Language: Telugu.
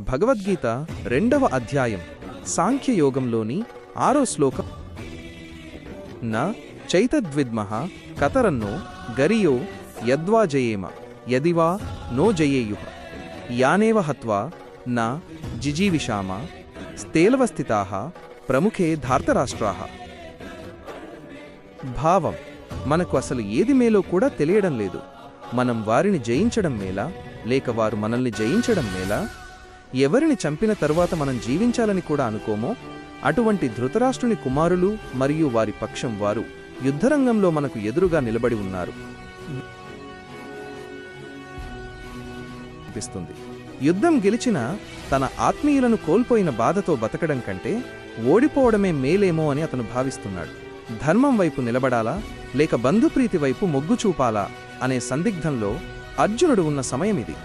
భగవద్గీత 2వ అధ్యాయం సాంఖ్యయోగంలోని 6వ శ్లోకం. న చైతద్విద్మః కతరన్నో గరియో యద్వా జయేమ యదివా నో జయేయుః యానేవ హత్వా న జిజీవిషామ స్థేలవస్థితాః ప్రముఖే ధార్తరాష్ట్రాః. భావం: మనకు అసలు ఏది మేలో కూడా తెలియడం లేదు. మనం వారిని జయించడం మేలా, లేక వారు మనల్ని జయించడం మేలా? ఎవరిని చంపిన తరువాత మనం జీవించాలని కూడా అనుకోమో అటువంటి ధృతరాష్ట్రుని కుమారులు మరియు వారి పక్షం వారు యుద్ధరంగంలో మనకు ఎదురుగా నిలబడి ఉన్నారు. యుద్ధం గెలిచిన తన ఆత్మీయులను కోల్పోయిన బాధతో బతకడం కంటే ఓడిపోవడమే మేలేమో అని అతను భావిస్తున్నాడు. ధర్మం వైపు నిలబడాలా, లేక బంధుప్రీతి వైపు మొగ్గు చూపాలా అనే సందిగ్ధంలో అర్జునుడు ఉన్న సమయమిది.